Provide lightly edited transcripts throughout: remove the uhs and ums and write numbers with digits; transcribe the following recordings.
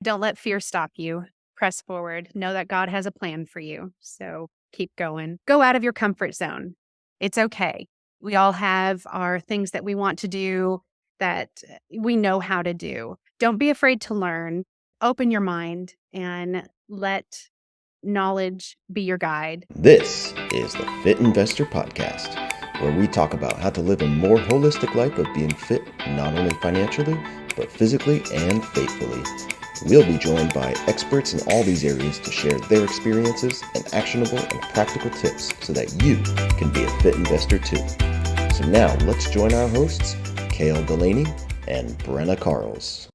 Don't let fear stop you. Press forward. Know that God has a plan for you. So keep going. Go out of your comfort zone. It's okay. We all have our things that we want to do that we know how to do. Don't be afraid to learn. Open your mind and let knowledge be your guide. This is the Fit Investor Podcast, where we talk about how to live a more holistic life of being fit, not only financially, but physically and faithfully. We'll be joined by experts in all these areas to share their experiences and actionable and practical tips so that you can be a fit investor too. So now let's join our hosts, Cale Delaney and Brenna Carls.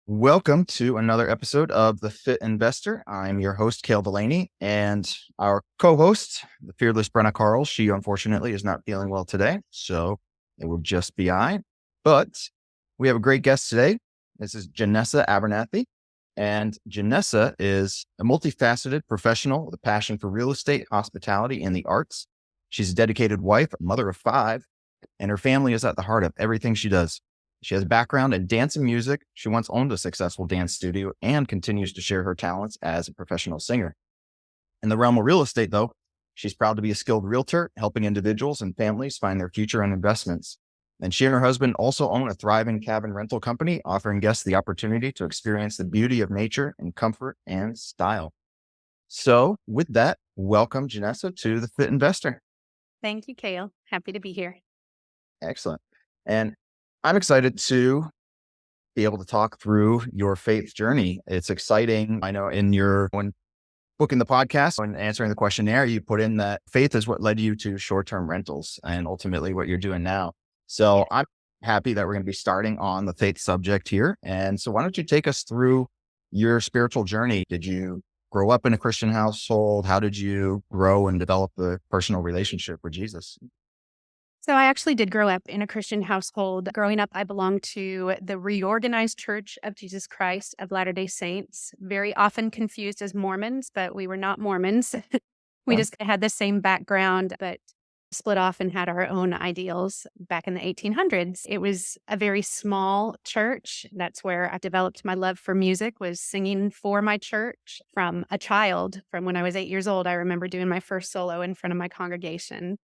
Welcome to another episode of The Fit Investor. I'm your host, Cale Delaney, and our co-host, the fearless Brenna Carls. She unfortunately is not feeling well today, so it will just be I. But we have a great guest today. This is Jenessa Abernathy, and Jenessa is a multifaceted professional with a passion for real estate, hospitality, and the arts. She's a dedicated wife, a mother of 5, and her family is at the heart of everything she does. She has a background in dance and music. She once owned a successful dance studio and continues to share her talents as a professional singer. In the realm of real estate, though, she's proud to be a skilled realtor, helping individuals and families find their future and investments. And she and her husband also own a thriving cabin rental company, offering guests the opportunity to experience the beauty of nature in comfort and style. So with that, welcome, Jenessa, to the Fit Investor. Thank you, Cale. Happy to be here. Excellent. And I'm excited to be able to talk through your faith journey. It's exciting. I know when booking the podcast and answering the questionnaire, you put in that faith is what led you to short-term rentals and ultimately what you're doing now. So I'm happy that we're going to be starting on the faith subject here. And so why don't you take us through your spiritual journey? Did you grow up in a Christian household? How did you grow and develop a personal relationship with Jesus? So I actually did grow up in a Christian household. Growing up, I belonged to the Reorganized Church of Jesus Christ of Latter-day Saints, very often confused as Mormons, but we were not Mormons. We just had the same background, but split off and had our own ideals back in the 1800s. It was a very small church. That's where I developed my love for music, was singing for my church from a child. From when I was 8 years old, I remember doing my first solo in front of my congregation.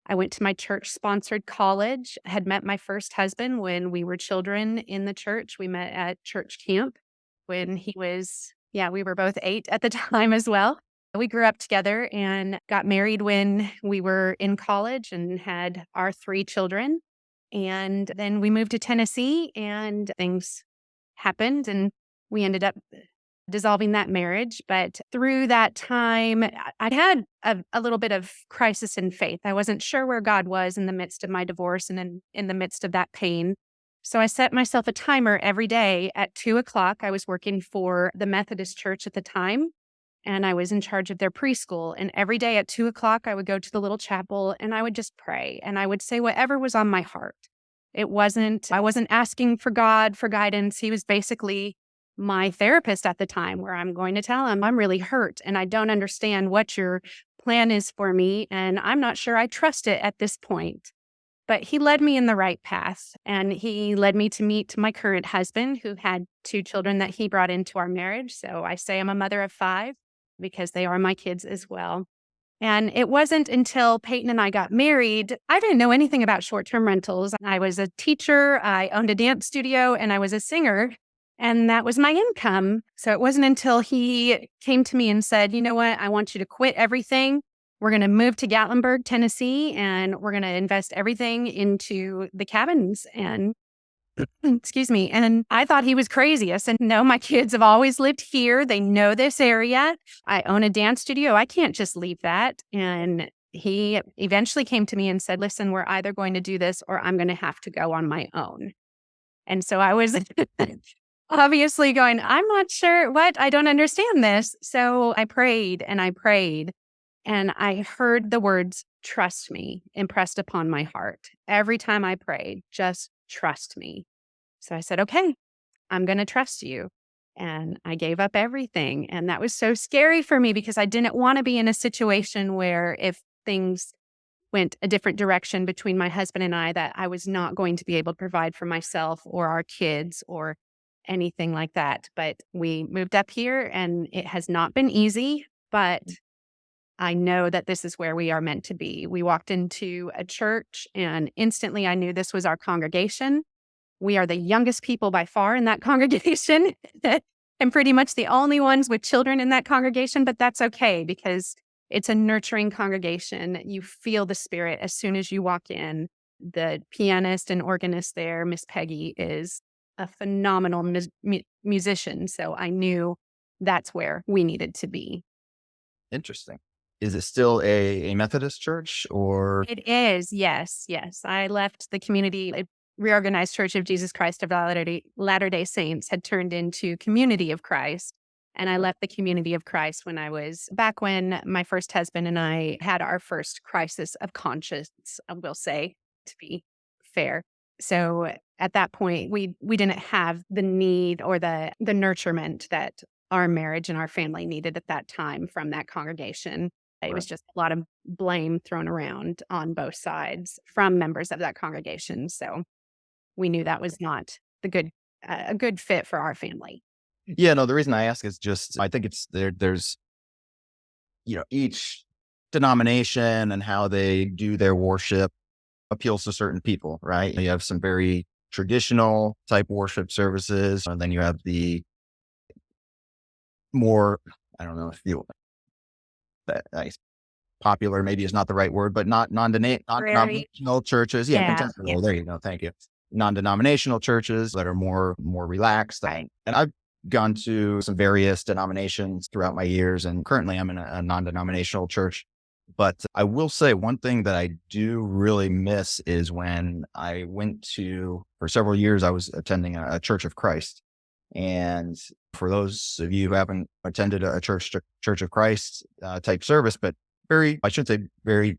I went to my church-sponsored college, had met my first husband when we were children in the church. We met at church camp when he was, we were both 8 at the time as well. We grew up together and got married when we were in college and had our 3 children. And then we moved to Tennessee and things happened and we ended up dissolving that marriage. But through that time, I had a little bit of crisis in faith. I wasn't sure where God was in the midst of my divorce and in the midst of that pain. So I set myself a timer every day at 2:00. I was working for the Methodist Church at the time, and I was in charge of their preschool. And every day at 2:00, I would go to the little chapel and I would just pray and I would say whatever was on my heart. I wasn't asking for God for guidance. He was basically my therapist at the time, where I'm going to tell him I'm really hurt and I don't understand what your plan is for me. And I'm not sure I trust it at this point. But he led me in the right path. And he led me to meet my current husband, who had 2 children that he brought into our marriage. So I say I'm a mother of 5 because they are my kids as well. And it wasn't until Peyton and I got married, I didn't know anything about short-term rentals. I was a teacher, I owned a dance studio, and I was a singer. And that was my income. So it wasn't until he came to me and said, you know what, I want you to quit everything. We're going to move to Gatlinburg, Tennessee, and we're going to invest everything into the cabins. And excuse me. And I thought he was crazy. I said, no, my kids have always lived here. They know this area. I own a dance studio. I can't just leave that. And he eventually came to me and said, listen, we're either going to do this or I'm going to have to go on my own. And so I was obviously going, I'm not sure what, I don't understand this. So I prayed and I prayed and I heard the words, trust me, impressed upon my heart. Every time I prayed, just trust me. So I said, okay, I'm going to trust you. And I gave up everything. And that was so scary for me because I didn't want to be in a situation where if things went a different direction between my husband and I, that I was not going to be able to provide for myself or our kids or anything like that. But we moved up here and it has not been easy, but I know that this is where we are meant to be. We walked into a church and instantly I knew this was our congregation. We are the youngest people by far in that congregation and pretty much the only ones with children in that congregation, but that's okay because it's a nurturing congregation. You feel the spirit as soon as you walk in. The pianist and organist there, Miss Peggy, is a phenomenal musician. So I knew that's where we needed to be. Interesting. Is it still a Methodist church or? It is, yes, yes. I left the community. Reorganized Church of Jesus Christ of Latter-day Saints had turned into Community of Christ. And I left the Community of Christ back when my first husband and I had our first crisis of conscience, I will say, to be fair. So at that point, we didn't have the need or the nurturement that our marriage and our family needed at that time from that congregation. It Right. was just a lot of blame thrown around on both sides from members of that congregation. So we knew that was not a good fit for our family. Yeah, no, the reason I ask is just I think it's there's each denomination and how they do their worship appeals to certain people, right? You have some very traditional type worship services, and then you have the more, I don't know if you that popular maybe is not the right word, but not Very, non-denominational churches. Yeah, yeah, yeah, contemporary. There you go. Thank you. Non-denominational churches that are more relaxed. right, And I've gone to some various denominations throughout my years, and currently I'm in a non-denominational church. But I will say one thing that I do really miss is when I went to, for several years, I was attending a Church of Christ. And for those of you who haven't attended a Church of Christ type service, but I shouldn't say very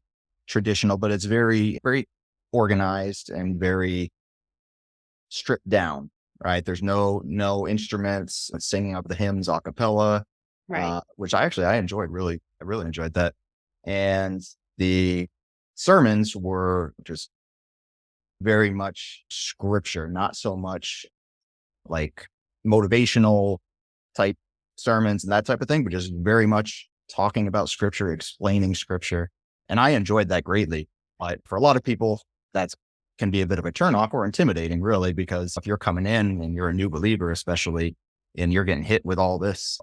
traditional, but it's very, very organized and very stripped down, right? There's no instruments, singing of the hymns a cappella, right, which I enjoyed I really enjoyed that. And the sermons were just very much scripture, not so much like motivational type sermons and that type of thing, but just very much talking about scripture, explaining scripture. And I enjoyed that greatly. But for a lot of people, that can be a bit of a turnoff or intimidating, really, because if you're coming in and you're a new believer, especially, and you're getting hit with all this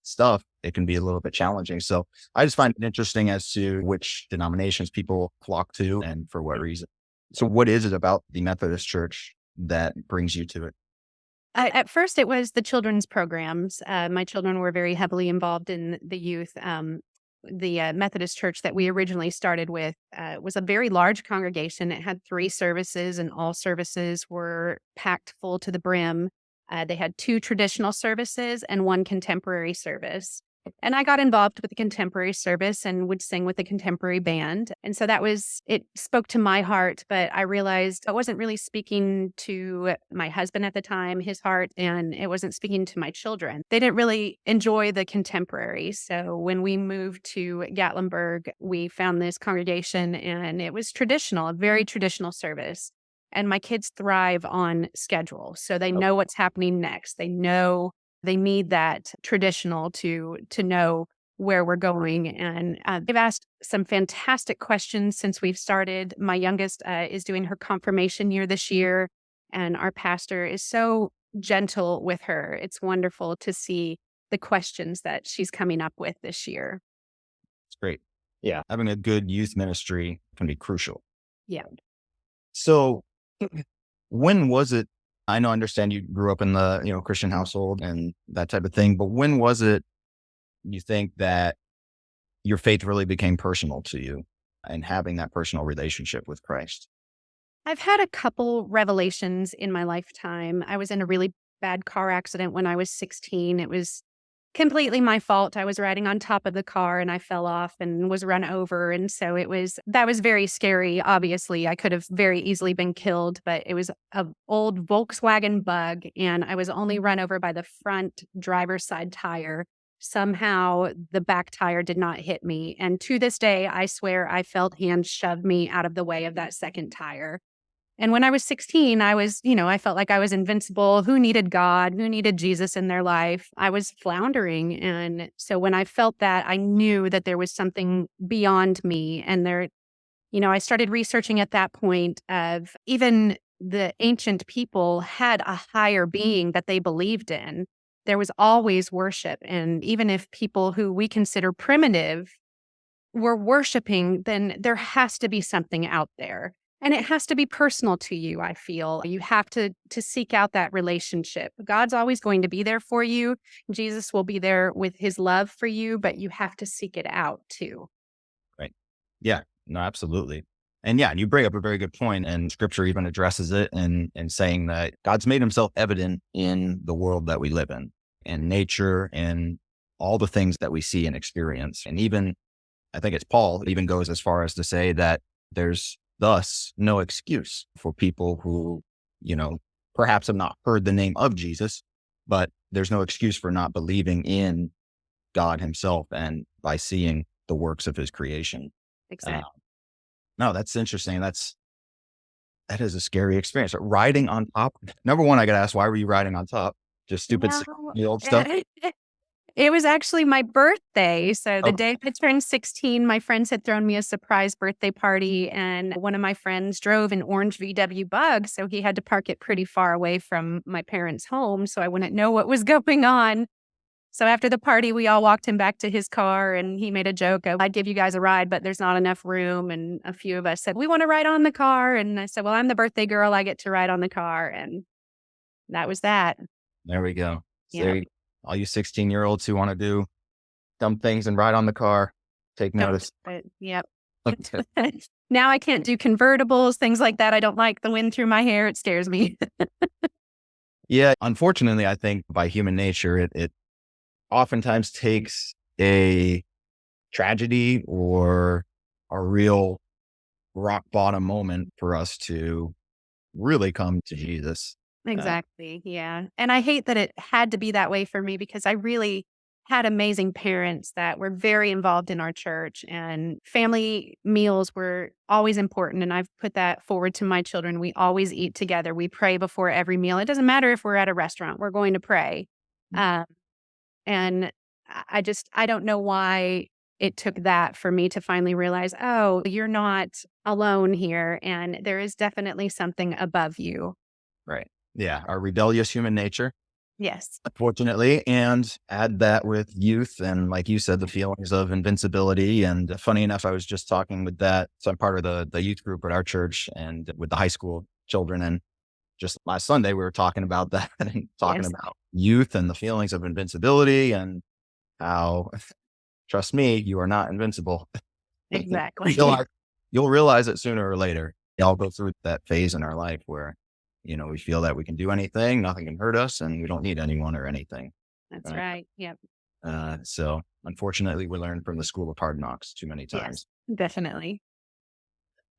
stuff, it can be a little bit challenging. So I just find it interesting as to which denominations people flock to and for what reason. So what is it about the Methodist Church that brings you to it? At first, it was the children's programs. My children were very heavily involved in the youth. The Methodist church that we originally started with was a very large congregation. It had 3 services, and all services were packed full to the brim. They had 2 traditional services and 1 contemporary service. And I got involved with the contemporary service and would sing with the contemporary band. And so it spoke to my heart, but I realized I wasn't really speaking to my husband at the time, his heart, and it wasn't speaking to my children. They didn't really enjoy the contemporary. So when we moved to Gatlinburg, we found this congregation and it was traditional, a very traditional service. And my kids thrive on schedule. So they know what's happening next. They need that traditional to know where we're going. And they've asked some fantastic questions since we've started. My youngest is doing her confirmation year this year, and our pastor is so gentle with her. It's wonderful to see the questions that she's coming up with this year. It's great. Yeah. Having a good youth ministry can be crucial. Yeah. So when was it? I know, I understand you grew up in the, Christian household and that type of thing, but when was it you think that your faith really became personal to you and having that personal relationship with Christ? I've had a couple revelations in my lifetime. I was in a really bad car accident when I was 16. It was completely my fault. I was riding on top of the car and I fell off and was run over. And so that was very scary. Obviously, I could have very easily been killed, but it was an old Volkswagen Bug and I was only run over by the front driver's side tire. Somehow the back tire did not hit me. And to this day, I swear I felt hands shove me out of the way of that second tire. And when I was 16, I felt like I was invincible. Who needed God? Who needed Jesus in their life? I was floundering. And so when I felt that, I knew that there was something beyond me. And I started researching at that point of even the ancient people had a higher being that they believed in. There was always worship. And even if people who we consider primitive were worshiping, then there has to be something out there. And it has to be personal to you, I feel. You have to seek out that relationship. God's always going to be there for you. Jesus will be there with his love for you, but you have to seek it out too. Right. Yeah. No, absolutely. And yeah, you bring up a very good point, and scripture even addresses it in saying that God's made himself evident in the world that we live in nature, and all the things that we see and experience. And even, I think it's Paul even goes as far as to say that there's thus no excuse for people who, you know, perhaps have not heard the name of Jesus, but there's no excuse for not believing in God himself and by seeing the works of his creation. Uh, Exactly. no, that's interesting. That is a scary experience. Riding on top. Number one, I got to ask, why were you riding on top? Just stupid No. the old stuff. It was actually my birthday. So the Okay. day I turned 16, my friends had thrown me a surprise birthday party, and one of my friends drove an orange VW Bug. So he had to park it pretty far away from my parents' home so I wouldn't know what was going on. So after the party, we all walked him back to his car, and he made a joke of, I'd give you guys a ride, but there's not enough room. And a few of us said, we want to ride on the car. And I said, well, I'm the birthday girl. I get to ride on the car. And that was that. There we go. So Yeah. there all you 16-year-olds who want to do dumb things and ride on the car, take Don't notice. do it. Yep. Now I can't do convertibles, things like that. I don't like the wind through my hair. It scares me. Yeah. Unfortunately, I think by human nature, it oftentimes takes a tragedy or a real rock bottom moment for us to really come to Jesus. Uh, Exactly. Yeah. And I hate that it had to be that way for me because I really had amazing parents that were very involved in our church, and family meals were always important. And I've put that forward to my children. We always eat together. We pray before every meal. It doesn't matter if we're at a restaurant, we're going to pray. Um, and I don't know why it took that for me to finally realize, oh, you're not alone here. And there is definitely something above you. right. Yeah. Our rebellious human nature, Yes. unfortunately, and add that with youth. And like you said, the feelings of invincibility. And funny enough, I was just talking with that. So I'm part of the youth group at our church and with the high school children. And just last Sunday, we were talking about that and talking Yes. about youth and the feelings of invincibility and how, trust me, you are not invincible. Exactly. you'll, you'll realize it sooner or later. We all go through that phase in our life where, we feel that we can do anything, nothing can hurt us, and we don't need anyone or anything. That's Right. right. Yep. So unfortunately, we learn from the school of hard knocks too many Yes. times. Definitely.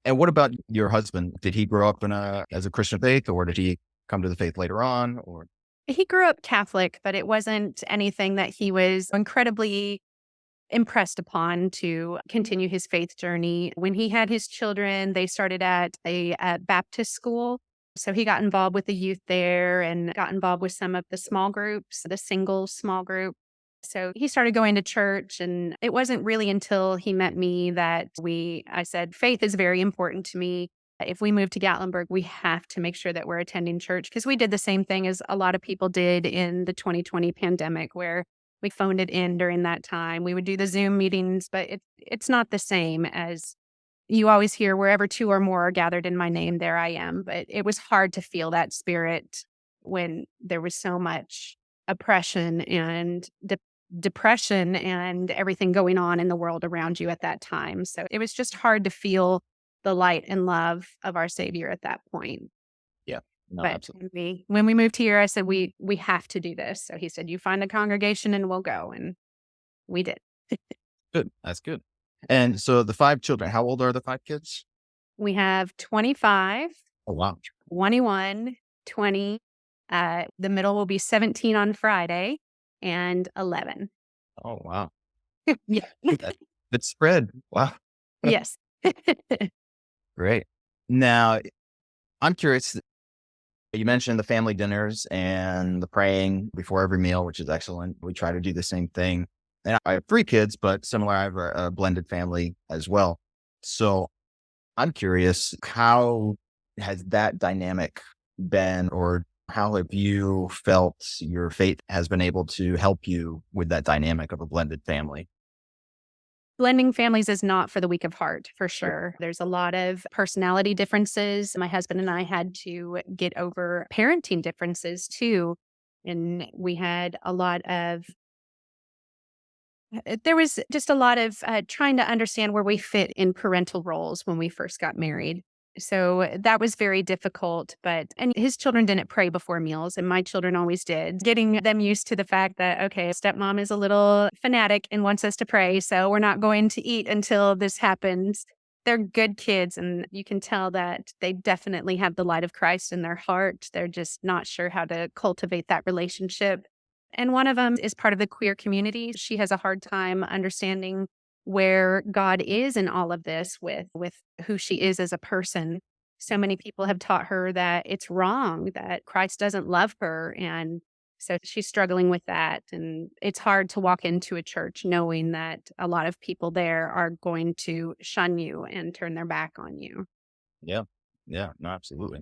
And what about your husband? Did he grow up as a Christian faith, or did he come to the faith later on? Or He grew up Catholic, but it wasn't anything that he was incredibly impressed upon to continue his faith journey. When he had his children, they started at a Baptist school. So he got involved with the youth there and got involved with some of the small groups, the single small group. So he started going to church, and it wasn't really until he met me that I said, faith is very important to me. If we move to Gatlinburg, we have to make sure that we're attending church, because we did the same thing as a lot of people did in the 2020 pandemic, where we phoned it in during that time. We would do the Zoom meetings, but it's not the same as you always hear, wherever two or more are gathered in my name, there I am. But it was hard to feel that spirit when there was so much oppression and depression and everything going on in the world around you at that time. So it was just hard to feel the light and love of our Savior at that point. yeah, no, But absolutely when we moved here, I said, we have to do this. So he said, you find a congregation and we'll go. And we did. good. That's good. And so the five children, how old are the five kids? We have 25, Oh wow. 21, 20. The middle will be 17 on Friday, and 11. Oh wow. Yeah. That, that spread. Wow. Yes. Great. Now, I'm curious. You mentioned the family dinners and the praying before every meal, which is excellent. We try to do the same thing. And I have 3 kids, but similar, I have a blended family as well. So I'm curious, how has that dynamic been, or how have you felt your faith has been able to help you with that dynamic of a blended family? Blending families is not for the weak of heart, for sure. There's a lot of personality differences. My husband and I had to get over parenting differences too. And we had a lot of there was just a lot of trying to understand where we fit in parental roles when we first got married. So that was very difficult. And his children didn't pray before meals, and my children always did. Getting them used to the fact that, okay, stepmom is a little fanatic and wants us to pray. So we're not going to eat until this happens. They're good kids, and you can tell that they definitely have the light of Christ in their heart. They're just not sure how to cultivate that relationship. And one of them is part of the queer community. She has a hard time understanding where God is in all of this with who she is as a person. So many people have taught her that it's wrong, that Christ doesn't love her. And so she's struggling with that. And it's hard to walk into a church knowing that a lot of people there are going to shun you and turn their back on you. Yeah. Yeah. No, absolutely.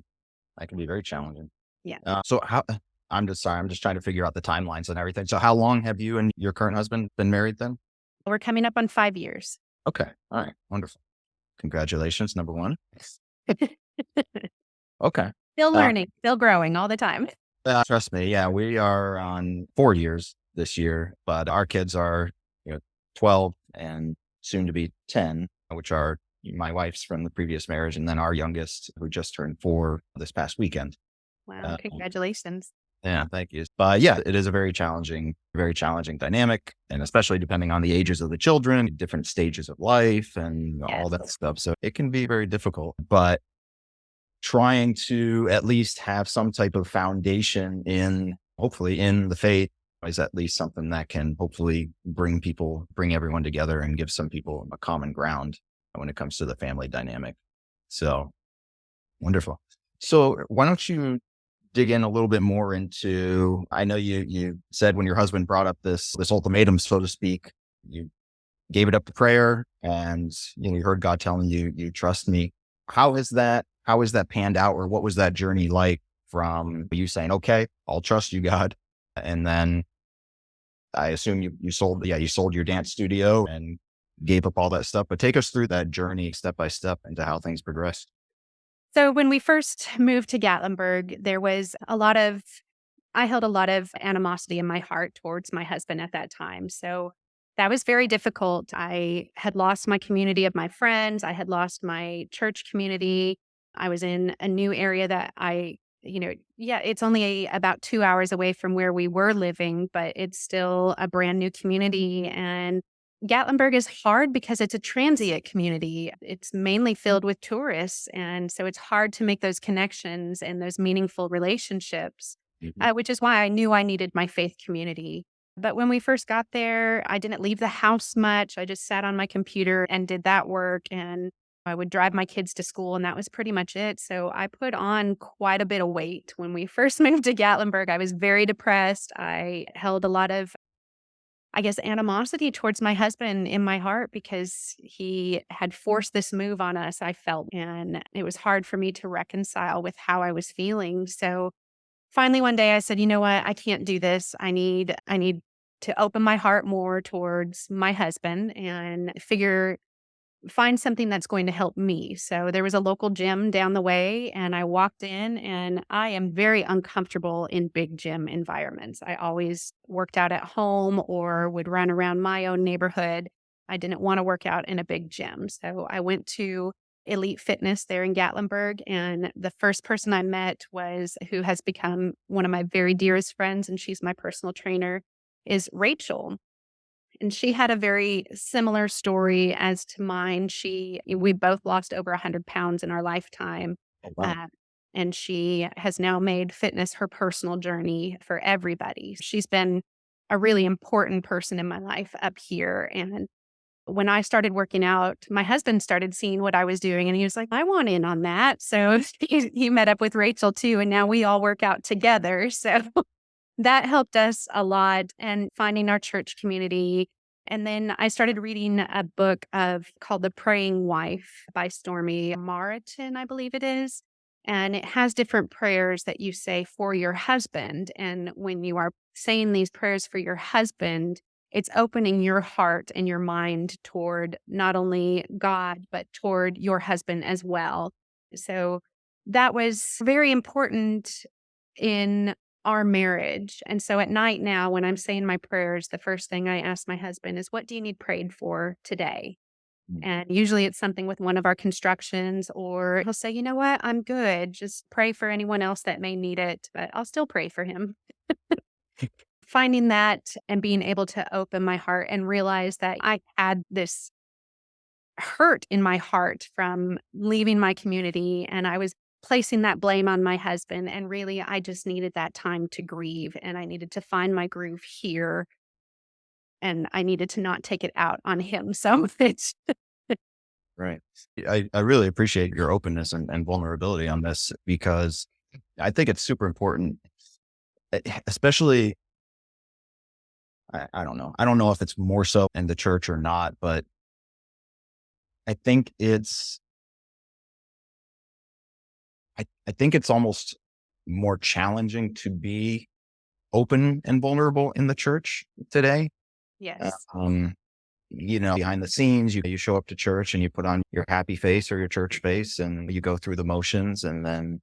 That can be very challenging. Yeah. So how, I'm just sorry, I'm just trying to figure out the timelines and everything. So how long have you and your current husband been married then? We're coming up on 5 years. Okay. All right. Wonderful. Congratulations, number one. Okay. Still Uh, learning, still growing all the time. Trust me. Yeah. We are on 4 years this year, but our kids are, you know, 12 and soon to be 10, which are my wife's from the previous marriage. And then our youngest, who just turned 4 this past weekend. Wow, Uh, congratulations. Yeah, thank you. But yeah, it is a very challenging dynamic. And especially depending on the ages of the children, different stages of life and all Yes. that stuff. So it can be very difficult, but trying to at least have some type of foundation in, hopefully in the faith, is at least something that can hopefully bring everyone together and give some people a common ground when it comes to the family dynamic. So wonderful. So why don't you dig in a little bit more into, I know you said when your husband brought up this ultimatum, so to speak, you gave it up to prayer, and you heard God telling you trust me. How has that panned out, or what was that journey like from you saying, okay, I'll trust you, God, and then I assume you sold your dance studio and gave up all that stuff, but take us through that journey step by step into how things progressed. So when we first moved to Gatlinburg, there was I held a lot of animosity in my heart towards my husband at that time. So that was very difficult. I had lost my community of my friends. I had lost my church community. I was in a new area that it's only about 2 hours away from where we were living, but it's still a brand new community. And Gatlinburg is hard because it's a transient community. It's mainly filled with tourists. And so it's hard to make those connections and those meaningful relationships, Mhm. which is why I knew I needed my faith community. But when we first got there, I didn't leave the house much. I just sat on my computer and did that work. And I would drive my kids to school, and that was pretty much it. So I put on quite a bit of weight when we first moved to Gatlinburg. I was very depressed. I held a lot of, I guess, animosity towards my husband in my heart because he had forced this move on us, I felt. And it was hard for me to reconcile with how I was feeling. So finally one day I said, you know what? I can't do this. I need to open my heart more towards my husband and find something that's going to help me. So there was a local gym down the way, and I walked in, and I am very uncomfortable in big gym environments. I always worked out at home or would run around my own neighborhood. I didn't want to work out in a big gym. So I went to Elite Fitness there in Gatlinburg, and the first person I met was who has become one of my very dearest friends, and she's my personal trainer, is Rachel. And she had a very similar story as to mine. We both lost over 100 pounds in our lifetime. Oh, wow. Uh, and she has now made fitness her personal journey for everybody. She's been a really important person in my life up here. And when I started working out, my husband started seeing what I was doing and he was like, I want in on that. So he met up with Rachel too. And now we all work out together. So that helped us a lot and finding our church community. And then I started reading a book called The Praying Wife by Stormy Maratin, I believe it is. And it has different prayers that you say for your husband. And when you are saying these prayers for your husband, it's opening your heart and your mind toward not only God, but toward your husband as well. So that was very important in our marriage. And so at night now, when I'm saying my prayers, the first thing I ask my husband is, what do you need prayed for today? Mm. And usually it's something with one of our constructions, or he'll say, you know what, I'm good. Just pray for anyone else that may need it, but I'll still pray for him. Finding that and being able to open my heart and realize that I had this hurt in my heart from leaving my community and I was placing that blame on my husband. And really, I just needed that time to grieve and I needed to find my groove here and I needed to not take it out on him. So it's Right. I really appreciate your openness and vulnerability on this because I think it's super important, especially, I don't know. I don't know if it's more so in the church or not, but I think I think it's almost more challenging to be open and vulnerable in the church today. Uh, yes, Um, behind the scenes, you show up to church and you put on your happy face or your church face and you go through the motions and then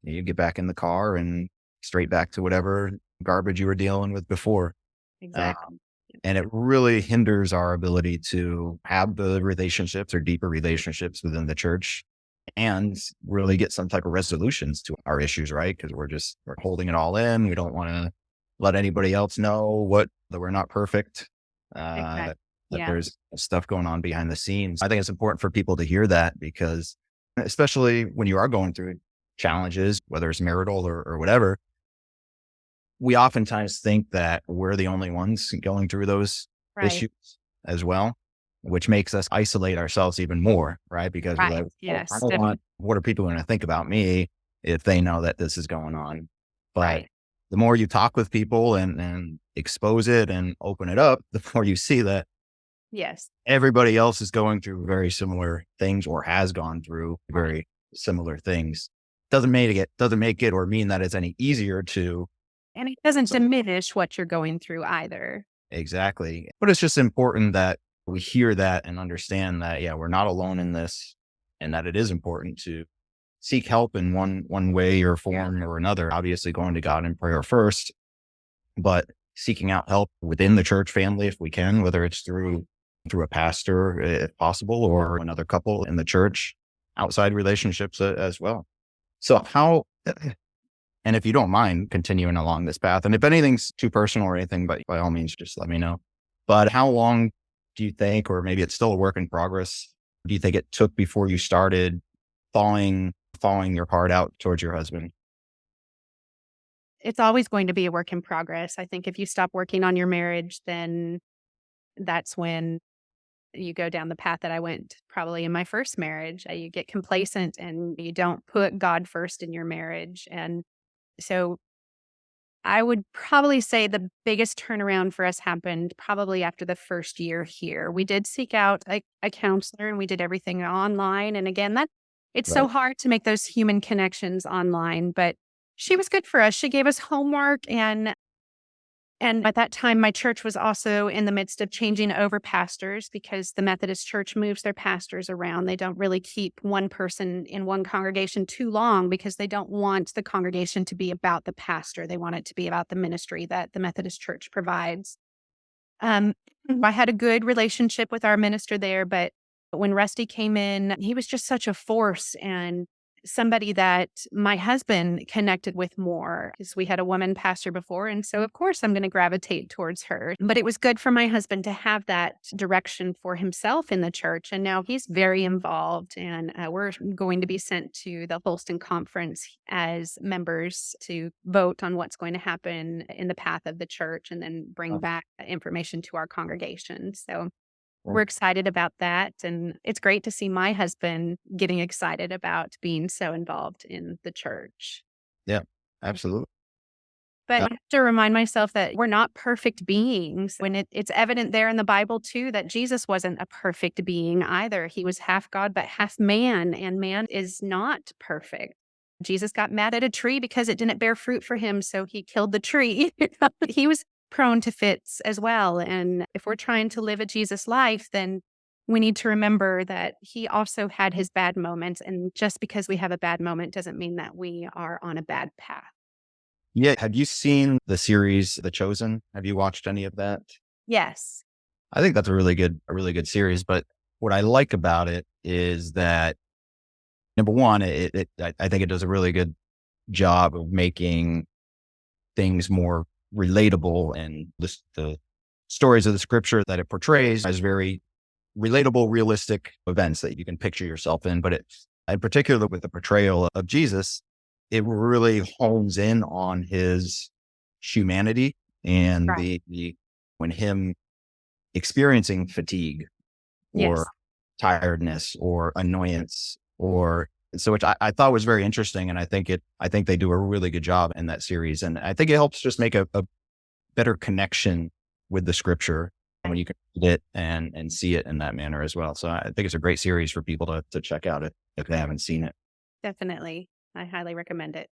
you get back in the car and straight back to whatever garbage you were dealing with before. Uh, exactly. and it really hinders our ability to have the relationships or deeper relationships within the church and really get some type of resolutions to our issues, right? Because we're holding it all in. We don't want to let anybody else know that we're not perfect. Exactly. That Yeah. there's stuff going on behind the scenes. I think it's important for people to hear that because especially when you are going through challenges, whether it's marital or whatever, we oftentimes think that we're the only ones going through those Right. issues as well, which makes us isolate ourselves even more, right? Because we're Right. like, oh, I Yes. don't want, what are people going to think about me if they know that this is going on? But Right. the more you talk with people and expose it and open it up, the more you see that Yes. everybody else is going through very similar things or has gone through Right. very similar things. Doesn't make it or mean that it's any easier to. And it doesn't diminish what you're going through either. Exactly. But it's just important that we hear that and understand that, yeah, we're not alone in this and that it is important to seek help in one way or form or another. Obviously going to God in prayer first, but seeking out help within the church family if we can, whether it's through a pastor if possible or another couple in the church, outside relationships as well. So how and if you don't mind continuing along this path, and if anything's too personal or anything, but by all means, just let me know. But how long do you think, or maybe it's still a work in progress, do you think it took before you started thawing your heart out towards your husband? It's always going to be a work in progress. I think if you stop working on your marriage, then that's when you go down the path that I went probably in my first marriage. You get complacent and you don't put God first in your marriage. And so I would probably say the biggest turnaround for us happened probably after the first year here. We did seek out a counselor and we did everything online. And again, that it's so Right. hard to make those human connections online, but she was good for us. She gave us homework and at that time, my church was also in the midst of changing over pastors because the Methodist Church moves their pastors around. They don't really keep one person in one congregation too long because they don't want the congregation to be about the pastor. They want it to be about the ministry that the Methodist Church provides. Um, I had a good relationship with our minister there, but when Rusty came in, he was just such a force and somebody that my husband connected with more because we had a woman pastor before. And so, of course, I'm going to gravitate towards her. But it was good for my husband to have that direction for himself in the church. And now he's very involved. And we're going to be sent to the Holston Conference as members to vote on what's going to happen in the path of the church and then bring Oh, back information to our congregation. So we're excited about that. And it's great to see my husband getting excited about being so involved in the church. Yeah, absolutely. But Yeah. I have to remind myself that we're not perfect beings. When it's evident there in the Bible too that Jesus wasn't a perfect being either. He was half God, but half man, and man is not perfect. Jesus got mad at a tree because it didn't bear fruit for him, so he killed the tree. He was prone to fits as well. And if we're trying to live a Jesus life, then we need to remember that he also had his bad moments. And just because we have a bad moment doesn't mean that we are on a bad path. Yeah. Have you seen the series The Chosen? Have you watched any of that? Yes. I think that's a really good series. But what I like about it is that number one, I think it does a really good job of making things more relatable, and the stories of the scripture that it portrays as very relatable, realistic events that you can picture yourself in. But in particular with the portrayal of Jesus, it really hones in on his humanity and Right. the when him experiencing fatigue Yes. or tiredness or annoyance or so, which I thought was very interesting. And I think they do a really good job in that series. And I think it helps just make a better connection with the scripture when you can read it and see it in that manner as well. So I think it's a great series for people to check out if they haven't seen it. Definitely. I highly recommend it.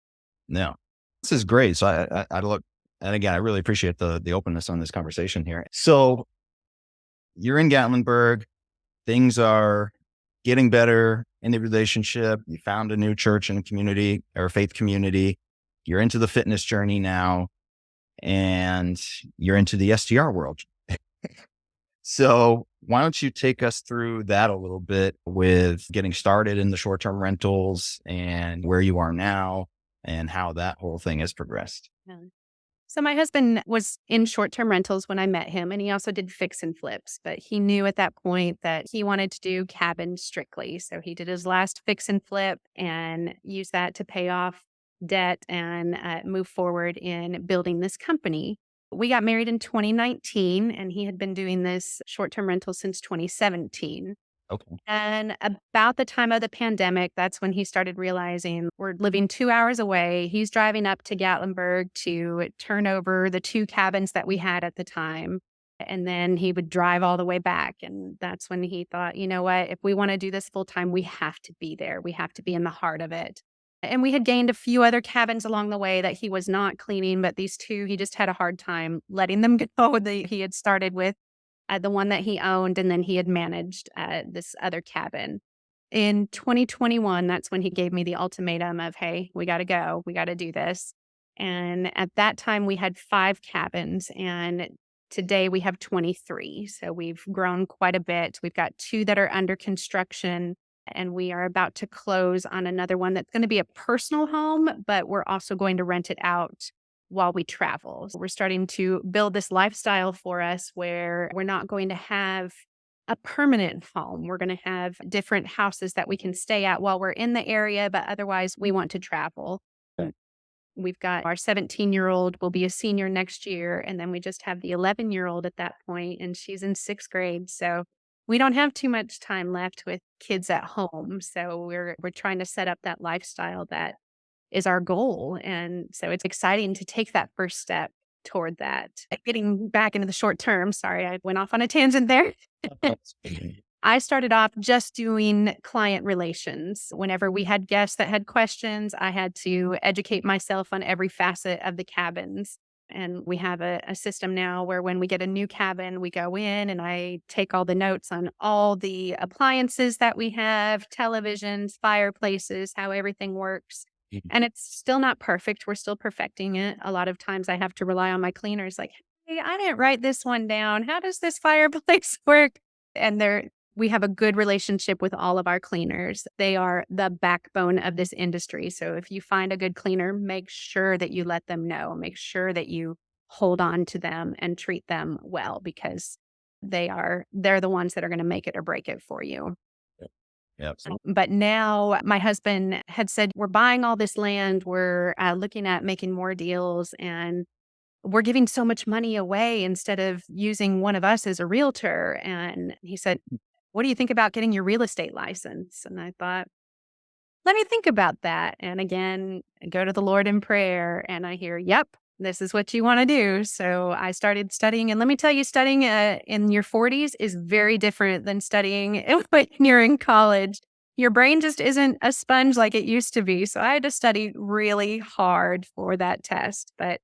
No, this is great. So I look, and again, I really appreciate the openness on this conversation here. So you're in Gatlinburg, things are getting better in the relationship. You found a new church and community or faith community. You're into the fitness journey now, and you're into the STR world. So why don't you take us through that a little bit with getting started in the short-term rentals and where you are now and how that whole thing has progressed? Yeah. So my husband was in short-term rentals when I met him, and he also did fix and flips, but he knew at that point that he wanted to do cabins strictly. So he did his last fix and flip and used that to pay off debt and move forward in building this company. We got married in 2019, and he had been doing this short-term rental since 2017. Okay. And about the time of the pandemic, that's when he started realizing we're living 2 hours away. He's driving up to Gatlinburg to turn over the two cabins that we had at the time. And then he would drive all the way back. And that's when he thought, you know what? If we want to do this full time, we have to be there. We have to be in the heart of it. And we had gained a few other cabins along the way that he was not cleaning, but these two, he just had a hard time letting them go. He had started with the one that he owned, and then he had managed this other cabin. In 2021, that's when he gave me the ultimatum of, hey, we got to go. We got to do this. And at that time, we had 5 cabins, and today we have 23. So we've grown quite a bit. We've got 2 that are under construction, and we are about to close on another one that's going to be a personal home, but we're also going to rent it out while we travel. So we're starting to build this lifestyle for us where we're not going to have a permanent home. We're going to have different houses that we can stay at while we're in the area, but otherwise we want to travel. Okay. We've got our 17-year-old will be a senior next year, and then we just have the 11-year-old at that point, and she's in 6th grade. So we don't have too much time left with kids at home. So we're trying to set up that lifestyle that is our goal. And so it's exciting to take that first step toward that. Getting back into the short term, sorry, I went off on a tangent there. I started off just doing client relations. Whenever we had guests that had questions, I had to educate myself on every facet of the cabins. And we have a system now where when we get a new cabin, we go in and I take all the notes on all the appliances that we have, televisions, fireplaces, how everything works. And it's still not perfect. We're still perfecting it. A lot of times I have to rely on my cleaners like, hey, I didn't write this one down. How does this fireplace work? And we have a good relationship with all of our cleaners. They are the backbone of this industry. So if you find a good cleaner, make sure that you let them know. Make sure that you hold on to them and treat them well because they're the ones that are going to make it or break it for you. Yeah, absolutely. But now my husband had said, we're buying all this land. We're looking at making more deals. And we're giving so much money away instead of using one of us as a realtor. And he said, what do you think about getting your real estate license? And I thought, let me think about that. And again, I go to the Lord in prayer and I hear, yep, this is what you want to do. So I started studying. And let me tell you, studying in your 40s is very different than studying when you're in college. Your brain just isn't a sponge like it used to be. So I had to study really hard for that test. But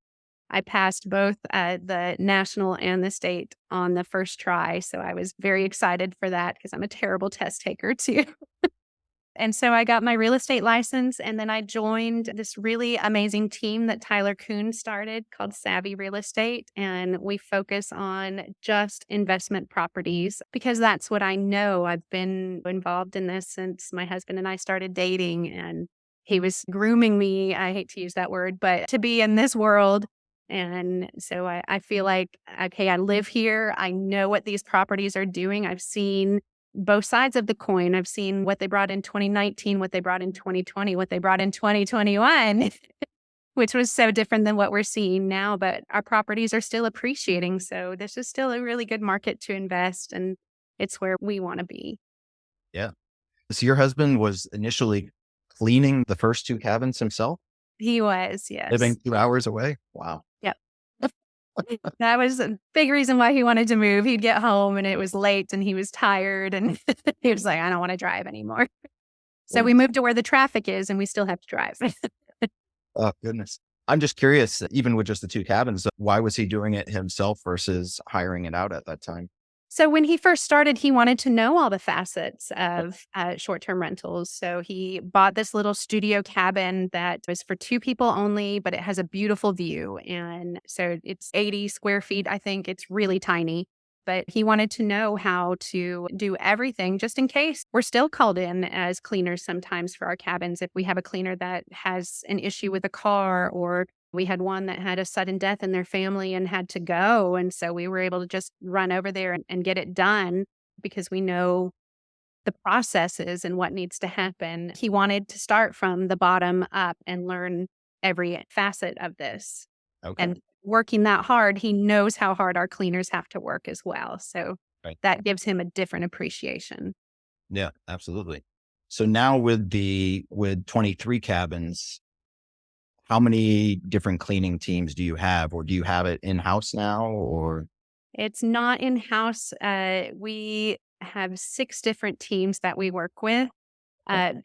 I passed both the national and the state on the first try. So I was very excited for that because I'm a terrible test taker too. And so I got my real estate license and then I joined this really amazing team that Tyler Kuhn started called Savvy Real Estate. And we focus on just investment properties because that's what I know. I've been involved in this since my husband and I started dating and he was grooming me. I hate to use that word, but to be in this world. And so I feel like, okay, I live here. I know what these properties are doing. I've seen both sides of the coin. I've seen what they brought in 2019, what they brought in 2020, what they brought in 2021, which was so different than what we're seeing now. But our properties are still appreciating. So this is still a really good market to invest. And it's where we want to be. Yeah. So your husband was initially cleaning the first two cabins himself, He was, living yes. 2 hours away. Wow. Yep. That was a big reason why he wanted to move. He'd get home and it was late and he was tired and he was like, I don't want to drive anymore. So Well, we moved to where the traffic is and we still have to drive. oh, goodness. I'm just curious, even with just the two cabins, why was he doing it himself versus hiring it out at that time? So when he first started, he wanted to know all the facets of short-term rentals. So he bought this little studio cabin that was for two people only, but it has a beautiful view. And so it's 80 square feet. I think it's really tiny. But he wanted to know how to do everything just in case we're still called in as cleaners sometimes for our cabins. If we have a cleaner that has an issue with a car or we had one that had a sudden death in their family and had to go. And so we were able to just run over there and get it done because we know the processes and what needs to happen. He wanted to start from the bottom up and learn every facet of this. Okay. And working that hard, he knows how hard our cleaners have to work as well. So Right. that gives him a different appreciation. Yeah, absolutely. So now with 23 cabins, how many different cleaning teams do you have, or do you have it in-house now, or? It's not in-house. We have 6 different teams that we work with.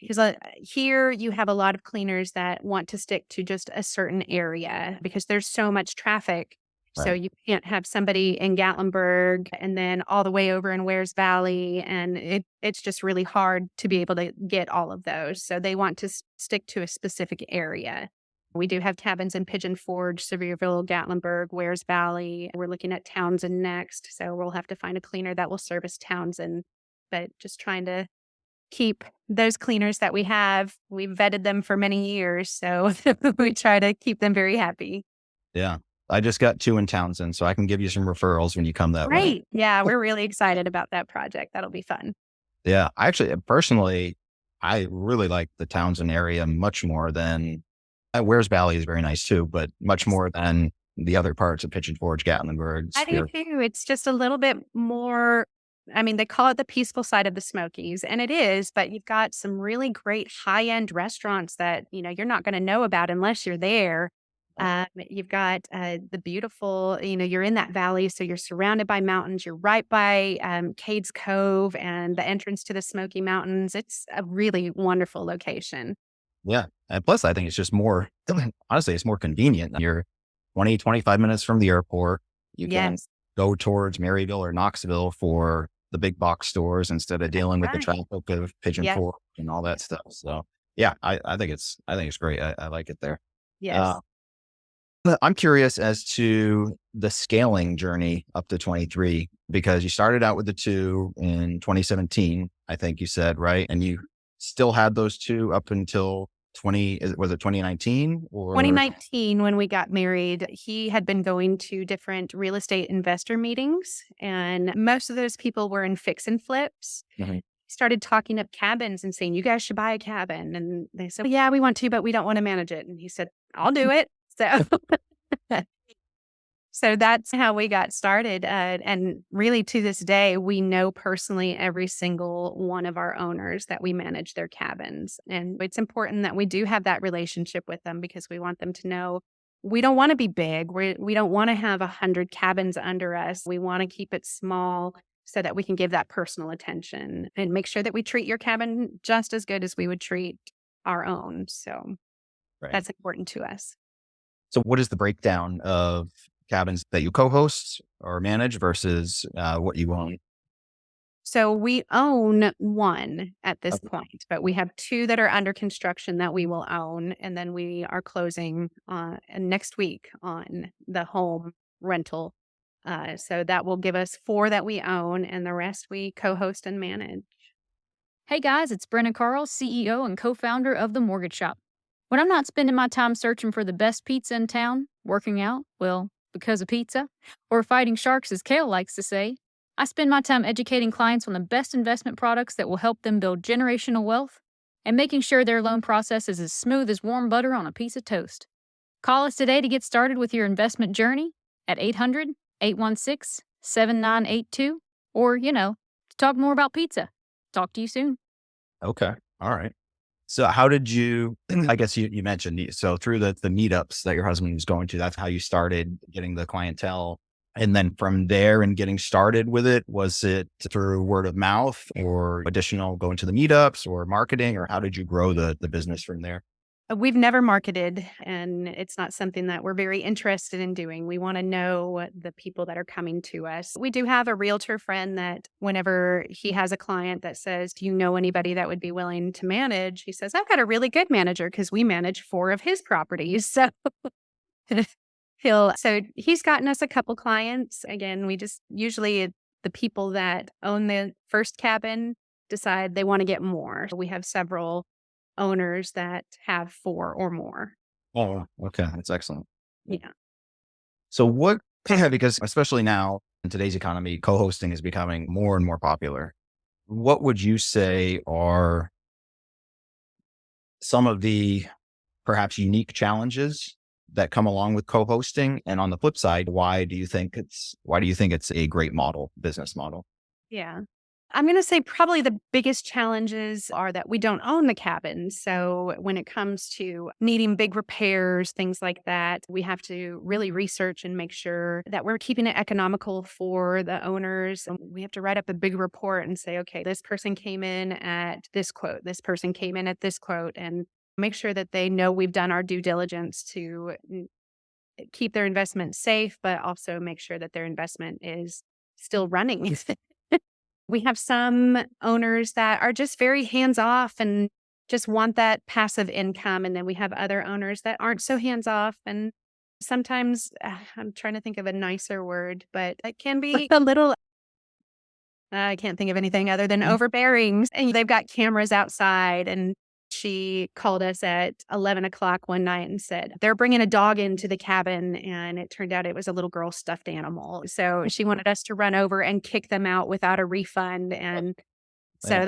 Because here you have a lot of cleaners that want to stick to just a certain area because there's so much traffic. So Right. you can't have somebody in Gatlinburg and then all the way over in Wares Valley. And it's just really hard to be able to get all of those. So they want to stick to a specific area. We do have cabins in Pigeon Forge, Sevierville, Gatlinburg, Wares Valley. We're looking at Townsend next. So we'll have to find a cleaner that will service Townsend, but just trying to keep those cleaners that we have. We've vetted them for many years, so we try to keep them very happy. Yeah. I just got two in Townsend, so I can give you some referrals when you come that way. Great. Yeah, we're really excited about that project. That'll be fun. Yeah. I actually, personally, I really like the Townsend area much more than Wares Valley is very nice too, but much more than the other parts of Pigeon Forge, Gatlinburg, I do Spear. too. It's just a little bit more. I mean, they call it the peaceful side of the Smokies, and it is, but you've got some really great high-end restaurants that, you're not going to know about unless you're there. You've got the beautiful, you're in that valley, so you're surrounded by mountains. You're right by Cades Cove and the entrance to the Smoky Mountains. It's a really wonderful location. Yeah. And plus, I think it's just more, honestly, it's more convenient. You're 20, 25 minutes from the airport. You can Yes, go towards Maryville or Knoxville for the big box stores instead of dealing with the right. traffic of Pigeon Yes, Forge and all that stuff. So yeah, I think it's great. I like it there. Uh, yes. but I'm curious as to the scaling journey up to 23, because you started out with the two in 2017, I think you said, right? And you still had those two up until was it 2019 or? 2019, when we got married, he had been going to different real estate investor meetings, and most of those people were in fix and flips. Mhm. He started talking up cabins and saying, you guys should buy a cabin. And they said, yeah, we want to, but we don't want to manage it. And he said, I'll do it. So So that's how we got started. And really to this day, we know personally every single one of our owners that we manage their cabins. And it's important that we do have that relationship with them because we want them to know we don't want to be big. We don't want to have 100 cabins under us. We want to keep it small so that we can give that personal attention and make sure that we treat your cabin just as good as we would treat our own. So Right. that's important to us. So what is the breakdown of cabins that you co-host or manage versus what you own? So we own one at this Okay. point, but we have two that are under construction that we will own. And then we are closing next week on the home rental. So that will give us four that we own, and the rest we co host and manage. Hey guys, it's Brenna Carl, CEO and co founder of The Mortgage Shop. When I'm not spending my time searching for the best pizza in town, working out, well, because of pizza, or fighting sharks, as Kale likes to say, I spend my time educating clients on the best investment products that will help them build generational wealth and making sure their loan process is as smooth as warm butter on a piece of toast. Call us today to get started with your investment journey at 800-816-7982, or, to talk more about pizza. Talk to you soon. Okay. All right. So how did you, I guess you mentioned, so through the meetups that your husband was going to, that's how you started getting the clientele. And then from there and getting started with it, was it through word of mouth or additional going to the meetups or marketing, or how did you grow the business from there? We've never marketed, and it's not something that we're very interested in doing. We want to know the people that are coming to us. We do have a realtor friend that whenever he has a client that says, "Do you know anybody that would be willing to manage?" He says, "I've got a really good manager because we manage four of his properties." So he's gotten us a couple clients. Again, we just usually the people that own the first cabin decide they want to get more. We have several owners that have four or more. Oh, okay. That's excellent. Yeah. So what, because especially now in today's economy, co-hosting is becoming more and more popular. What would you say are some of the perhaps unique challenges that come along with co-hosting? And on the flip side, why do you think it's a great business model? Yeah. I'm going to say probably the biggest challenges are that we don't own the cabin. So when it comes to needing big repairs, things like that, we have to really research and make sure that we're keeping it economical for the owners. And we have to write up a big report and say, okay, this person came in at this quote, this person came in at this quote, and make sure that they know we've done our due diligence to keep their investment safe, but also make sure that their investment is still running. We have some owners that are just very hands off and just want that passive income. And then we have other owners that aren't so hands off. And sometimes I'm trying to think of a nicer word, but it can be a little, I can't think of anything other than overbearing. And they've got cameras outside. And she called us at 11 o'clock one night and said, they're bringing a dog into the cabin. And it turned out it was a little girl stuffed animal. So she wanted us to run over and kick them out without a refund. And Yeah. so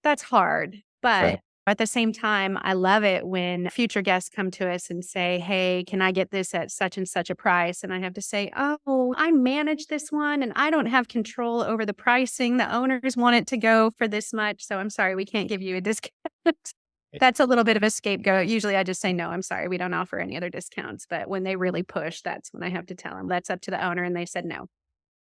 that's hard. Right. But at the same time, I love it when future guests come to us and say, "Hey, can I get this at such and such a price?" And I have to say, "Oh, I manage this one and I don't have control over the pricing. The owners want it to go for this much. So I'm sorry, we can't give you a discount." That's a little bit of a scapegoat. Usually I just say, "No, I'm sorry, we don't offer any other discounts." But when they really push, that's when I have to tell them that's up to the owner. And they said no.